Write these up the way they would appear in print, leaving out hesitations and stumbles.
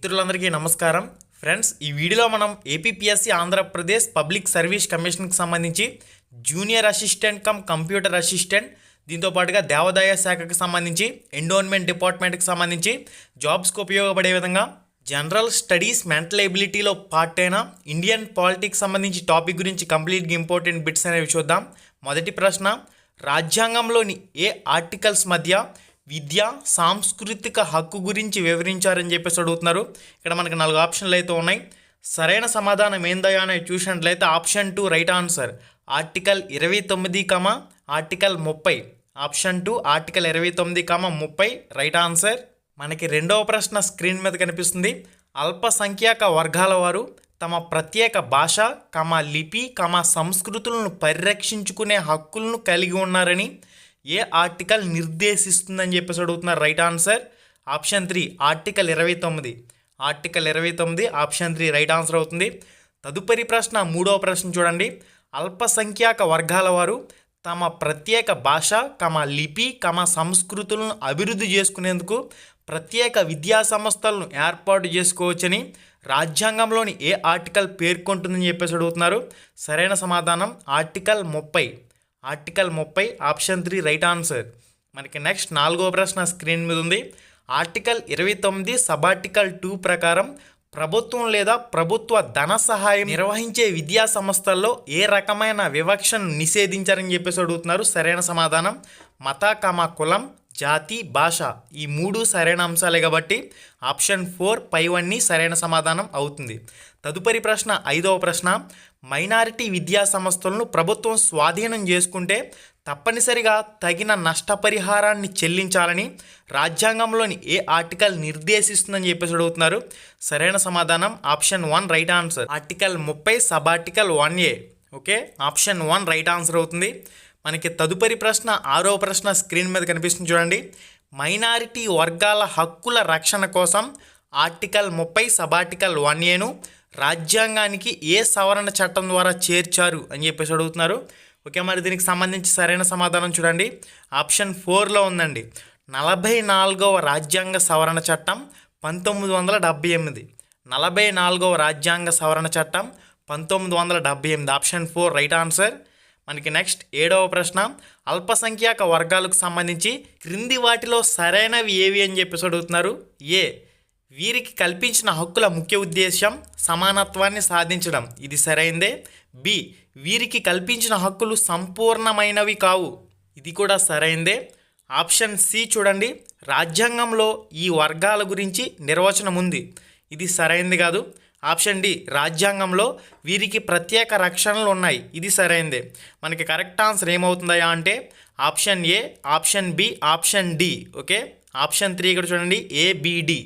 మిత్రులందరికీ నమస్కారం ఫ్రెండ్స్. ఈ వీడియోలో మనం ఏపీపీఎస్సీ ఆంధ్రప్రదేశ్ పబ్లిక్ సర్వీస్ కమిషన్కి సంబంధించి junior assistant cum computer assistant, దీంతో పాటుగా దేవాదాయ శాఖకు సంబంధించి ఎండోన్మెంట్ డిపార్ట్మెంట్కి సంబంధించి జాబ్స్కి ఉపయోగపడే విధంగా జనరల్ స్టడీస్ మెంటల్ ఎబిలిటీలో పార్ట్ అయిన ఇండియన్ పాలిటిక్స్ సంబంధించి టాపిక్ గురించి కంప్లీట్గా ఇంపార్టెంట్ బిట్స్ అనేవి చూద్దాం. మొదటి ప్రశ్న, రాజ్యాంగంలోని ఏ ఆర్టికల్స్ మధ్య విద్య సాంస్కృతిక హక్కు గురించి వివరించారని చెప్పేసి అడుగుతున్నారు. ఇక్కడ మనకి 4 ఆప్షన్లు అయితే ఉన్నాయి. సరైన సమాధానం ఏందయ్యా అని చూసినట్లయితే option 2 right answer. Article 29, article 30. Option 2 article 29, 30 right answer. మనకి రెండవ ప్రశ్న స్క్రీన్ మీద కనిపిస్తుంది. అల్పసంఖ్యాక వర్గాల వారు తమ ప్రత్యేక భాష, లిపి, సంస్కృతులను పరిరక్షించుకునే హక్కులను కలిగి ఉన్నారని ఏ ఆర్టికల్ నిర్దేశిస్తుందని చెప్పేసి అడుగుతున్నారు. Right answer option 3 article 29. Article 29 option 3 right answer అవుతుంది. తదుపరి ప్రశ్న మూడవ ప్రశ్న చూడండి. అల్పసంఖ్యాక వర్గాల వారు తమ ప్రత్యేక భాష, లిపి, సంస్కృతులను అభివృద్ధి చేసుకునేందుకు ప్రత్యేక విద్యా సంస్థలను ఏర్పాటు చేసుకోవచ్చని రాజ్యాంగంలోని ఏ ఆర్టికల్ పేర్కొంటుందని చెప్పేసి అడుగుతున్నారు. సరైన సమాధానం article 30. Article 30 option 3 right answer. మనకి నెక్స్ట్ 4వ ప్రశ్న స్క్రీన్ మీద ఉంది. ఆర్టికల్ 29 సబార్టికల్ 2 ప్రకారం ప్రభుత్వం లేదా ప్రభుత్వ ధన సహాయం నిర్వహించే విద్యా సంస్థల్లో ఏ రకమైన వివక్షను నిషేధించారని చెప్పేసి అడుగుతున్నారు. సరైన సమాధానం మత, కులం, జాతి, భాష ఈ 3 సరైన అంశాలే కాబట్టి ఆప్షన్ 4 పైవన్నీ సరైన సమాధానం అవుతుంది. తదుపరి ప్రశ్న 5వ ప్రశ్న, మైనారిటీ విద్యా సంస్థలను ప్రభుత్వం స్వాధీనం చేసుకుంటే తప్పనిసరిగా తగిన నష్టపరిహారాన్ని చెల్లించాలని రాజ్యాంగంలోని ఏ ఆర్టికల్ నిర్దేశిస్తుందని చెప్పేసి అడుగుతున్నారు. సరైన సమాధానం option 1 right answer. Article 30 sub-article 1A. Okay, option 1 right answer అవుతుంది. మనకి తదుపరి ప్రశ్న 6వ ప్రశ్న స్క్రీన్ మీద కనిపిస్తుంది చూడండి. మైనారిటీ వర్గాల హక్కుల రక్షణ కోసం ఆర్టికల్ 30 సబార్టికల్ 1Aను రాజ్యాంగానికి ఏ సవరణ చట్టం ద్వారా చేర్చారు అని చెప్పేసి అడుగుతున్నారు. ఓకే, మరి దీనికి సంబంధించి సరైన సమాధానం చూడండి. ఆప్షన్ 4లో ఉందండి. 44వ రాజ్యాంగ సవరణ చట్టం 1978. 44వ రాజ్యాంగ సవరణ చట్టం 1978 ఆప్షన్ 4 రైట్ ఆన్సర్. మనకి నెక్స్ట్ 7వ ప్రశ్న, అల్పసంఖ్యాక వర్గాలకు సంబంధించి క్రింది వాటిలో సరైనవి ఏవి అని చెప్పేసి అడుగుతున్నారు. ఏ, వీరికి కల్పించిన హక్కుల ముఖ్య ఉద్దేశం సమానత్వాన్ని సాధించడం, ఇది సరైందే. బి, వీరికి కల్పించిన హక్కులు సంపూర్ణమైనవి కావు, ఇది కూడా సరైందే. ఆప్షన్ సి చూడండి, రాజ్యాంగంలో ఈ వర్గాల గురించి నిర్వచనం ఉంది, ఇది సరైంది కాదు. ఆప్షన్ డి, రాజ్యాంగంలో వీరికి ప్రత్యేక రక్షణలు ఉన్నాయి, ఇది సరైందే. మనకి కరెక్ట్ ఆన్సర్ ఏమవుతుందా అంటే option A, option B, option D. Okay, option 3 ఇక్కడ చూడండి ఏబిడి.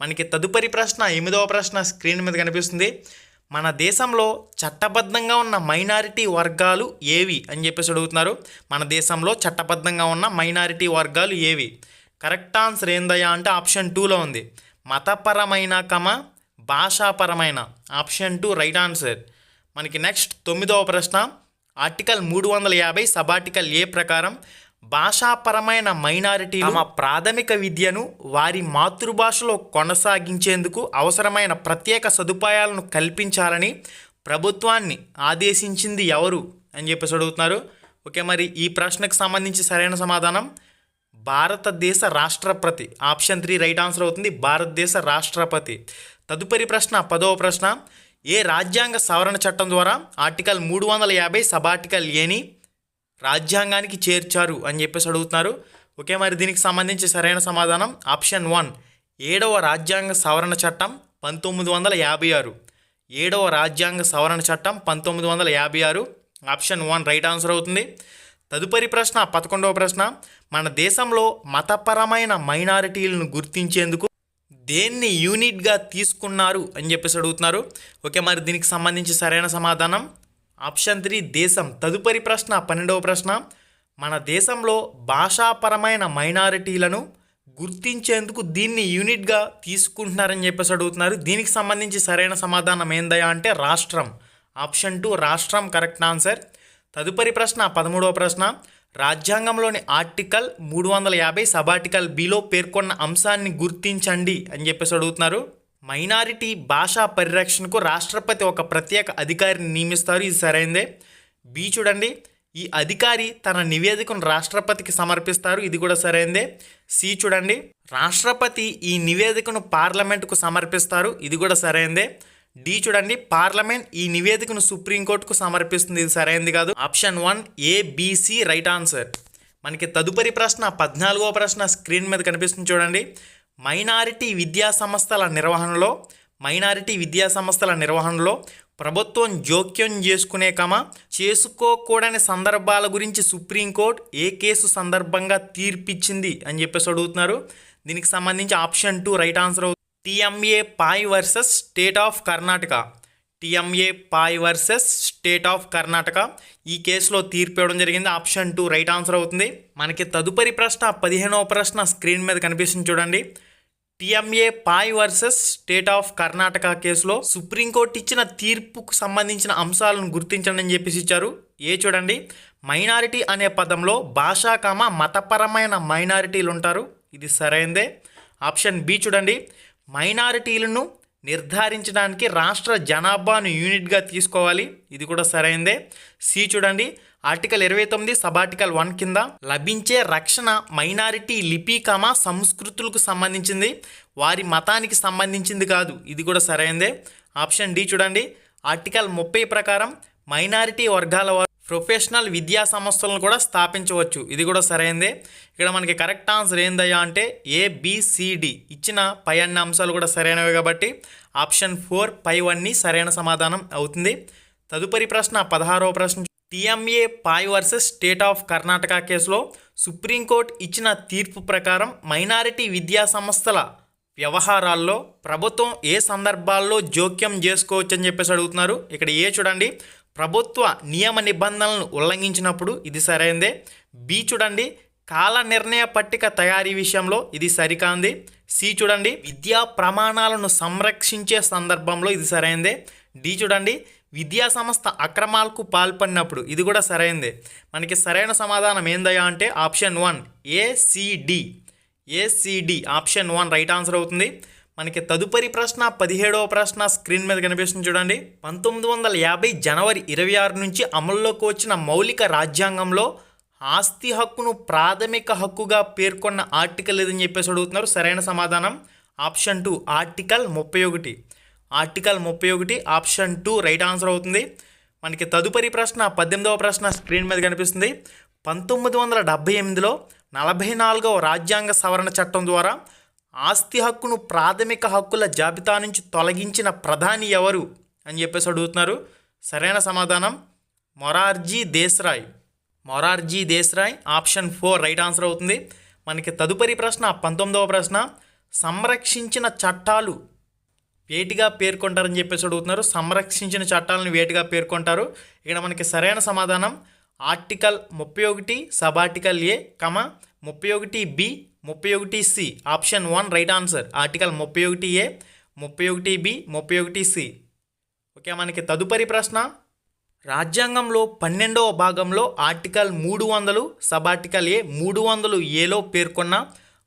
మనకి తదుపరి ప్రశ్న 8వ ప్రశ్న స్క్రీన్ మీద కనిపిస్తుంది. మన దేశంలో చట్టబద్ధంగా ఉన్న మైనారిటీ వర్గాలు ఏవి అని చెప్పేసి అడుగుతున్నారు. మన దేశంలో చట్టబద్ధంగా ఉన్న మైనారిటీ వర్గాలు ఏవి? కరెక్ట్ ఆన్సర్ ఏందయ్యా అంటే ఆప్షన్ 2లో ఉంది. మతపరమైన, భాషాపరమైన. Option 2 right answer. మనకి నెక్స్ట్ 9వ ప్రశ్న, ఆర్టికల్ 350 సబార్టికల్ ఏ ప్రకారం భాషాపరమైన మైనారిటీ తమ ప్రాథమిక విద్యను వారి మాతృభాషలో కొనసాగించేందుకు అవసరమైన ప్రత్యేక సదుపాయాలను కల్పించాలని ప్రభుత్వాన్ని ఆదేశించింది ఎవరు అని చెప్పేసి అడుగుతున్నారు. ఓకే, మరి ఈ ప్రశ్నకు సంబంధించి సరైన సమాధానం భారతదేశ రాష్ట్రపతి. ఆప్షన్ 3 రైట్ ఆన్సర్ అవుతుంది, భారతదేశ రాష్ట్రపతి. తదుపరి ప్రశ్న 10వ ప్రశ్న, ఏ రాజ్యాంగ సవరణ చట్టం ద్వారా ఆర్టికల్ 350 సబార్టికల్ ఏని రాజ్యాంగానికి చేర్చారు అని చెప్పేసి అడుగుతున్నారు. ఓకే, మరి దీనికి సంబంధించి సరైన సమాధానం ఆప్షన్ 1 7వ రాజ్యాంగ సవరణ చట్టం 1956. 7వ రాజ్యాంగ సవరణ చట్టం 1956 ఆప్షన్ 1 రైట్ ఆన్సర్ అవుతుంది. తదుపరి ప్రశ్న 11వ ప్రశ్న, మన దేశంలో మతపరమైన మైనారిటీలను గుర్తించేందుకు దేన్ని యూనిట్గా తీసుకున్నారు అని చెప్పేసి అడుగుతున్నారు. ఓకే, మరి దీనికి సంబంధించి సరైన సమాధానం ఆప్షన్ 3 దేశం. తదుపరి ప్రశ్న 12వ ప్రశ్న, మన దేశంలో భాషాపరమైన మైనారిటీలను గుర్తించేందుకు దీన్ని యూనిట్గా తీసుకుంటున్నారని చెప్పేసి అడుగుతున్నారు. దీనికి సంబంధించి సరైన సమాధానం ఏందయ్యా అంటే రాష్ట్రం. ఆప్షన్ 2 రాష్ట్రం కరెక్ట్ ఆన్సర్. తదుపరి ప్రశ్న 13వ ప్రశ్న, రాజ్యాంగంలోని ఆర్టికల్ 350 సబార్టికల్ బిలో పేర్కొన్న అంశాన్ని గుర్తించండి అని చెప్పేసి అడుగుతున్నారు. మైనారిటీ భాషా పరిరక్షణకు రాష్ట్రపతి ఒక ప్రత్యేక అధికారిని నియమిస్తారు. ఇది సరైందే. బి చూడండి, ఈ అధికారి తన నివేదికను రాష్ట్రపతికి సమర్పిస్తారు. ఇది కూడా సరైందే. సి చూడండి, రాష్ట్రపతి ఈ నివేదికను పార్లమెంటుకు సమర్పిస్తారు. ఇది కూడా సరైందే. డి చూడండి, పార్లమెంట్ ఈ నివేదికను సుప్రీంకోర్టుకు సమర్పిస్తుంది. ఇది సరైనది కాదు. Option 1 ABC right answer. మనకి తదుపరి ప్రశ్న 14వ ప్రశ్న స్క్రీన్ మీద కనిపిస్తుంది చూడండి. మైనారిటీ విద్యా సంస్థల నిర్వహణలో ప్రభుత్వం జోక్యం చేసుకోకూడని సందర్భాల గురించి సుప్రీంకోర్టు ఏ కేసు సందర్భంగా తీర్పిచ్చింది అని చెప్పేసి అడుగుతున్నారు. దీనికి సంబంధించి option 2 right answer. టిఎంఏ Pai versus state of Karnataka. టిఎంఏ Pai versus state of Karnataka ఈ కేసులో తీర్పు ఇవ్వడం జరిగింది. ఆప్షన్ 2 రైట్ ఆన్సర్ అవుతుంది. మనకి తదుపరి ప్రశ్న 15వ ప్రశ్న స్క్రీన్ మీద కనిపిస్తుంది చూడండి. టిఎంఏ పాయ్ వర్సెస్ స్టేట్ ఆఫ్ కర్ణాటక కేసులో సుప్రీంకోర్టు ఇచ్చిన తీర్పుకు సంబంధించిన అంశాలను గుర్తించండి అని చెప్పేసి ఇచ్చారు. ఏ చూడండి, మైనారిటీ అనే పదంలో భాషా మతపరమైన మైనారిటీలు ఉంటారు. ఇది సరైందే. ఆప్షన్ బి చూడండి, మైనారిటీలను నిర్ధారించడానికి రాష్ట్ర జనాభాను యూనిట్గా తీసుకోవాలి. ఇది కూడా సరైందే. సి చూడండి, ఆర్టికల్ 29 సబ్ ఆర్టికల్ 1 కింద లభించే రక్షణ మైనారిటీ లిపి సంస్కృతులకు సంబంధించింది, వారి మతానికి సంబంధించింది కాదు. ఇది కూడా సరైందే. ఆప్షన్ డి చూడండి, ఆర్టికల్ 30 ప్రకారం మైనారిటీ వర్గాల వారు ప్రొఫెషనల్ విద్యా సంస్థలను కూడా స్థాపించవచ్చు. ఇది కూడా సరైందే. ఇక్కడ మనకి కరెక్ట్ ఆన్సర్ ఏందయ్యా అంటే ఏబిసిడి ఇచ్చిన పై అన్ని అంశాలు కూడా సరైనవి కాబట్టి ఆప్షన్ 4 పైవన్నీ సరైన సమాధానం అవుతుంది. తదుపరి ప్రశ్న 16వ ప్రశ్న. టిఎంఏ పాయ్ వర్సెస్ స్టేట్ ఆఫ్ కర్ణాటక కేసులో సుప్రీంకోర్టు ఇచ్చిన తీర్పు ప్రకారం మైనారిటీ విద్యా సంస్థల వ్యవహారాల్లో ప్రభుత్వం ఏ సందర్భాల్లో జోక్యం చేసుకోవచ్చు అని చెప్పేసి అడుగుతున్నారు. ఇక్కడ ఏ చూడండి, ప్రభుత్వ నియమ నిబంధనలను ఉల్లంఘించినప్పుడు. ఇది సరైందే. బి చూడండి, కాల నిర్ణయ పట్టిక తయారీ విషయంలో. ఇది సరికాంది. సి చూడండి, విద్యా ప్రమాణాలను సంరక్షించే సందర్భంలో. ఇది సరైందే. డి చూడండి, విద్యా సంస్థ అక్రమాలకు పాల్పడినప్పుడు. ఇది కూడా సరైందే. మనకి సరైన సమాధానం ఏందయ్యా అంటే option 1 ACD option 1 right answer అవుతుంది. మనకి తదుపరి ప్రశ్న 17వ ప్రశ్న స్క్రీన్ మీద కనిపిస్తుంది చూడండి. 1950 జనవరి 26 నుంచి అమల్లోకి వచ్చిన మౌలిక రాజ్యాంగంలో ఆస్తి హక్కును ప్రాథమిక హక్కుగా పేర్కొన్న ఆర్టికల్ ఏదని చెప్పేసి అడుగుతున్నారు. సరైన సమాధానం option 2 article 31. Article 31 option 2 right answer అవుతుంది. మనకి తదుపరి ప్రశ్న 18వ ప్రశ్న స్క్రీన్ మీద కనిపిస్తుంది. 1978లో 44వ రాజ్యాంగ సవరణ చట్టం ద్వారా ఆస్తి హక్కును ప్రాథమిక హక్కుల జాబితా నుంచి తొలగించిన ప్రధాని ఎవరు అని చెప్పేసి అడుగుతున్నారు. సరైన సమాధానం Morarji Desai option 4 right answer అవుతుంది. మనకి తదుపరి ప్రశ్న 19వ ప్రశ్న. సంరక్షించిన చట్టాలు వేటిగా పేర్కొంటారని చెప్పేసి అడుగుతున్నారు. సంరక్షించిన చట్టాలను వేటిగా పేర్కొంటారు. ఇక్కడ మనకి సరైన సమాధానం article 31 sub article a 31 31C option 1 right answer. Article 31A 31B 31C. Okay, మనకి తదుపరి ప్రశ్న. రాజ్యాంగంలో 12వ భాగంలో ఆర్టికల్ 300 సబ్ ఆర్టికల్ ఏ 300Aలో పేర్కొన్న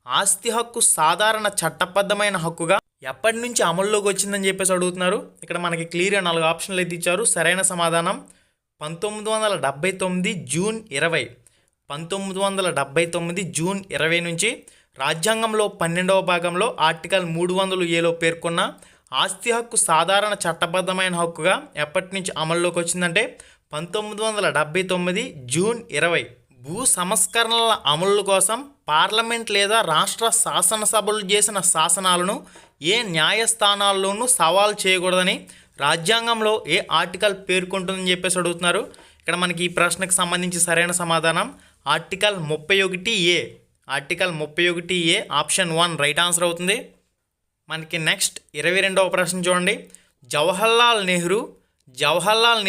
ఆస్తి హక్కు సాధారణ చట్టబద్ధమైన హక్కుగా ఎప్పటి నుంచి అమల్లోకి వచ్చిందని చెప్పేసి అడుగుతున్నారు. ఇక్కడ మనకి క్లియర్గా 4 ఆప్షన్లు అయితే ఇచ్చారు. సరైన సమాధానం 1979 జూన్ 20. 1979 జూన్ 20 నుంచి రాజ్యాంగంలో 12వ భాగంలో ఆర్టికల్ 300Aలో పేర్కొన్న ఆస్తి హక్కు సాధారణ చట్టబద్ధమైన హక్కుగా ఎప్పటి నుంచి అమల్లోకి వచ్చిందంటే 1979 జూన్ 20. భూ సంస్కరణల అమలు కోసం పార్లమెంట్ లేదా రాష్ట్ర శాసనసభలు చేసిన శాసనాలను ఏ న్యాయస్థానాల్లోనూ సవాల్ చేయకూడదని రాజ్యాంగంలో ఏ ఆర్టికల్ పేర్కొంటుందని చెప్పేసి అడుగుతున్నారు. ఇక్కడ మనకి ఈ ప్రశ్నకు సంబంధించి సరైన సమాధానం article 31A. Article 31A option 1 right answer అవుతుంది. మనకి నెక్స్ట్ 22వ ప్రశ్న చూడండి. జవహర్లాల్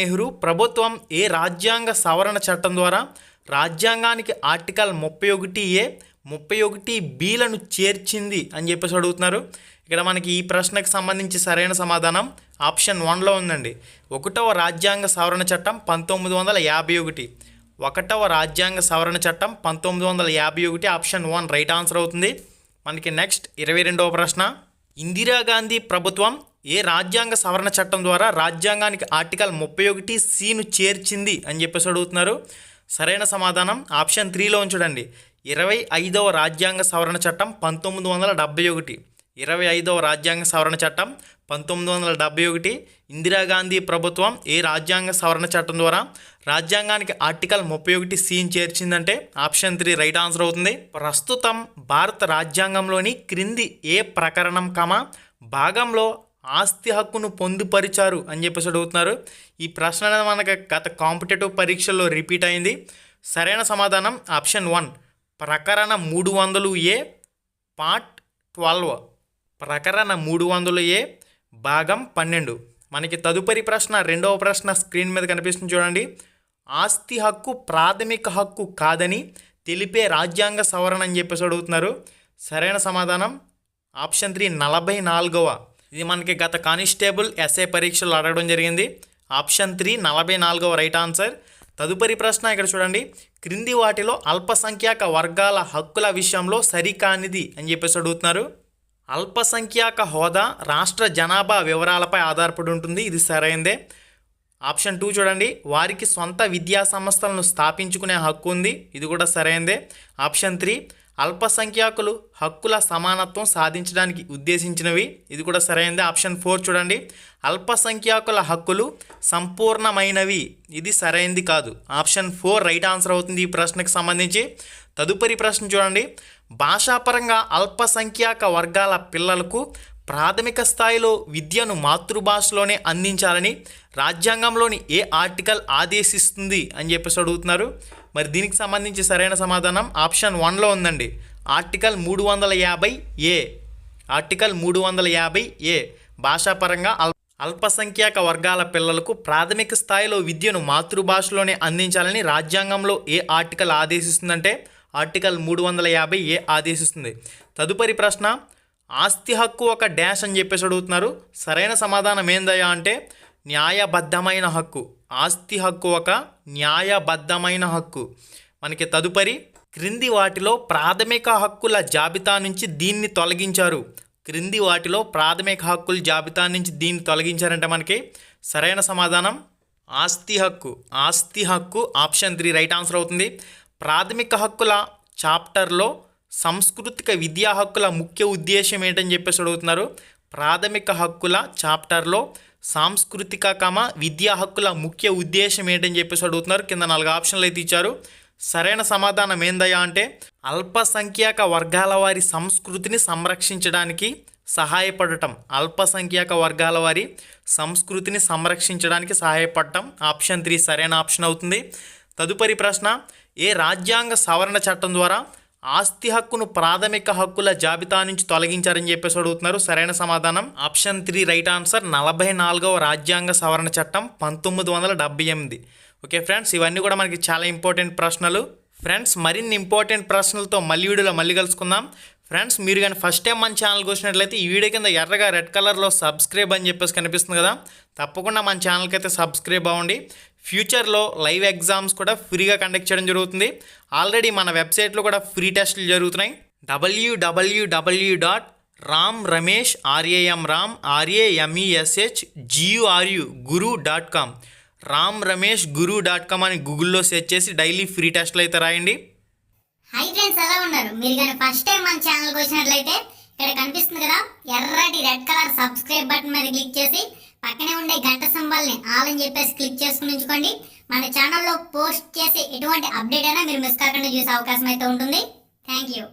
నెహ్రూ ప్రభుత్వం ఏ రాజ్యాంగ సవరణ చట్టం ద్వారా రాజ్యాంగానికి ఆర్టికల్ 31A 31Bలను చేర్చింది అని చెప్పేసి అడుగుతున్నారు. ఇక్కడ మనకి ఈ ప్రశ్నకు సంబంధించి సరైన సమాధానం ఆప్షన్ 1లో ఉందండి. 1వ రాజ్యాంగ సవరణ చట్టం 1951. 1వ రాజ్యాంగ సవరణ చట్టం 1951 ఆప్షన్ 1 రైట్ ఆన్సర్ అవుతుంది. మనకి నెక్స్ట్ 22వ ప్రశ్న. ఇందిరాగాంధీ ప్రభుత్వం ఏ రాజ్యాంగ సవరణ చట్టం ద్వారా రాజ్యాంగానికి ఆర్టికల్ 31(c)ను చేర్చింది అని చెప్పేసి అడుగుతున్నారు. సరైన సమాధానం ఆప్షన్ 3లో ఉంచండి. 25వ రాజ్యాంగ సవరణ చట్టం 1971. 25వ రాజ్యాంగ సవరణ చట్టం 1971. ఇందిరాగాంధీ ప్రభుత్వం ఏ రాజ్యాంగ సవరణ చట్టం ద్వారా రాజ్యాంగానికి ఆర్టికల్ 31(c)ని చేర్చిందంటే ఆప్షన్ 3 రైట్ ఆన్సర్ అవుతుంది. ప్రస్తుతం భారత రాజ్యాంగంలోని క్రింది ఏ ప్రకరణం భాగంలో ఆస్తి హక్కును పొందుపరిచారు అని చెప్పేసి అడుగుతున్నారు. ఈ ప్రశ్న అనేది మనకు గత కాంపిటేటివ్ పరీక్షల్లో రిపీట్ అయింది. సరైన సమాధానం ఆప్షన్ 1 ప్రకరణ 300A పార్ట్ 12. ప్రకరణ 300A భాగం 12. మనకి తదుపరి ప్రశ్న, రెండవ ప్రశ్న స్క్రీన్ మీద కనిపిస్తుంది చూడండి. ఆస్తి హక్కు ప్రాథమిక హక్కు కాదని తెలిపే రాజ్యాంగ సవరణ అని చెప్పేసి అడుగుతున్నారు. సరైన సమాధానం ఆప్షన్ 3 44వ. ఇది మనకి గత కానిస్టేబుల్ ఎస్ఐ పరీక్షలు అడగడం జరిగింది. ఆప్షన్ 3 44వ రైట్ ఆన్సర్. తదుపరి ప్రశ్న ఇక్కడ చూడండి. క్రింది వాటిలో అల్పసంఖ్యాక వర్గాల హక్కుల విషయంలో సరికానిది అని చెప్పేసి అడుగుతున్నారు. అల్పసంఖ్యాక హోదా రాష్ట్ర జనాభా వివరాలపై ఆధారపడి ఉంటుంది. ఇది సరైందే. ఆప్షన్ 2 చూడండి. వారికి సొంత విద్యా సంస్థలను స్థాపించుకునే హక్కు ఉంది. ఇది కూడా సరైందే. ఆప్షన్ 3 అల్పసంఖ్యాకులు హక్కుల సమానత్వం సాధించడానికి ఉద్దేశించినవి. ఇది కూడా సరైనదే. ఆప్షన్ 4 చూడండి. అల్పసంఖ్యాకుల హక్కులు సంపూర్ణమైనవి. ఇది సరైనది కాదు. ఆప్షన్ 4 రైట్ ఆన్సర్ అవుతుంది ఈ ప్రశ్నకు సంబంధించి. తదుపరి ప్రశ్న చూడండి. భాషాపరంగా అల్పసంఖ్యాక వర్గాల పిల్లలకు ప్రాథమిక స్థాయిలో విద్యను మాతృభాషలోనే అందించాలని రాజ్యాంగంలోని ఏ ఆర్టికల్ ఆదేశిస్తుంది అని చెప్పేసి అడుగుతున్నారు. మరి దీనికి సంబంధించి సరైన సమాధానం ఆప్షన్ 1లో ఉందండి. Article 350A. ఆర్టికల్ 350A భాషాపరంగా అల్పసంఖ్యాక వర్గాల పిల్లలకు ప్రాథమిక స్థాయిలో విద్యను మాతృభాషలోనే అందించాలని రాజ్యాంగంలో ఏ ఆర్టికల్ ఆదేశిస్తుందంటే ఆర్టికల్ 350A ఆదేశిస్తుంది. తదుపరి ప్రశ్న. ఆస్తి హక్కు ఒక డాష్ అని చెప్పేసి అడుగుతున్నారు. సరైన సమాధానం ఏందయ్యా అంటే న్యాయబద్ధమైన హక్కు. ఆస్తి హక్కు ఒక న్యాయబద్ధమైన హక్కు. మనకి తదుపరి క్రింది వాటిలో ప్రాథమిక హక్కుల జాబితా నుంచి దీన్ని తొలగించారు. క్రింది వాటిలో ప్రాథమిక హక్కుల జాబితా నుంచి దీన్ని తొలగించారంటే మనకి సరైన సమాధానం ఆస్తి హక్కు. ఆస్తి హక్కు ఆప్షన్ 3 రైట్ ఆన్సర్ అవుతుంది. ప్రాథమిక హక్కుల చాప్టర్లో సాంస్కృతిక విద్యా హక్కుల ముఖ్య ఉద్దేశం ఏంటని చెప్పేసి అడుగుతున్నారు. ప్రాథమిక హక్కుల చాప్టర్లో సాంస్కృతిక విద్యా హక్కుల ముఖ్య ఉద్దేశం ఏంటని చెప్పేసి అడుగుతున్నారు. కింద 4 ఆప్షన్లు అయితే ఇచ్చారు. సరైన సమాధానం ఏందయ్యా అంటే అల్పసంఖ్యాక వర్గాల వారి సంస్కృతిని సంరక్షించడానికి సహాయపడటం. అల్పసంఖ్యాక వర్గాల వారి సంస్కృతిని సంరక్షించడానికి సహాయపడటం. ఆప్షన్ 3 సరైన ఆప్షన్ అవుతుంది. తదుపరి ప్రశ్న. ఏ రాజ్యాంగ సవరణ చట్టం ద్వారా ఆస్తి హక్కును ప్రాథమిక హక్కుల జాబితా నుంచి తొలగించారని చెప్పేసి అడుగుతున్నారు. సరైన సమాధానం ఆప్షన్ 3 రైట్ ఆన్సర్ 44వ రాజ్యాంగ సవరణ చట్టం 1978. ఓకే ఫ్రెండ్స్, ఇవన్నీ కూడా మనకి చాలా ఇంపార్టెంట్ ప్రశ్నలు. ఫ్రెండ్స్, మరిన్ని ఇంపార్టెంట్ ప్రశ్నలతో వీడియోలో మళ్ళీ కలుసుకుందాం. ఫ్రెండ్స్, మీరు కానీ ఫస్ట్ టైం మన ఛానల్కి వచ్చినట్లయితే ఈ వీడియో కింద ఎర్రగా రెడ్ కలర్లో సబ్స్క్రైబ్ అని చెప్పేసి కనిపిస్తుంది కదా, తప్పకుండా మన ఛానల్కి అయితే సబ్స్క్రైబ్ అవ్వండి. ఫ్యూచర్లో లైవ్ ఎగ్జామ్స్ కూడా ఫ్రీగా కండక్ట్ చేయడం జరుగుతుంది. ఆల్రెడీ మన వెబ్సైట్లో కూడా ఫ్రీ టెస్టులు జరుగుతున్నాయి. www.ramrameshguru.com ramrameshguru.com అని గూగుల్లో సెర్చ్ చేసి డైలీ ఫ్రీ టెస్టులు అయితే రాయండి. హై ఫ్రెండ్స్, ఎలా ఉన్నారు? మీరు కానీ ఫస్ట్ టైం మన ఛానల్కి వచ్చినట్లయితే ఇక్కడ కనిపిస్తుంది కదా ఎర్రటి రెడ్ కలర్ సబ్స్క్రైబ్ బటన్ మీద క్లిక్ చేసి పక్కనే ఉండే గంట సింబల్ని ఆల్ అని చెప్పేసి క్లిక్ చేసుకుని ఉంచుకోండి. మన ఛానల్లో పోస్ట్ చేసే ఎటువంటి అప్డేట్ అయినా మీరు మిస్ కాకుండా చూసే అవకాశం అయితే ఉంటుంది. Thank you.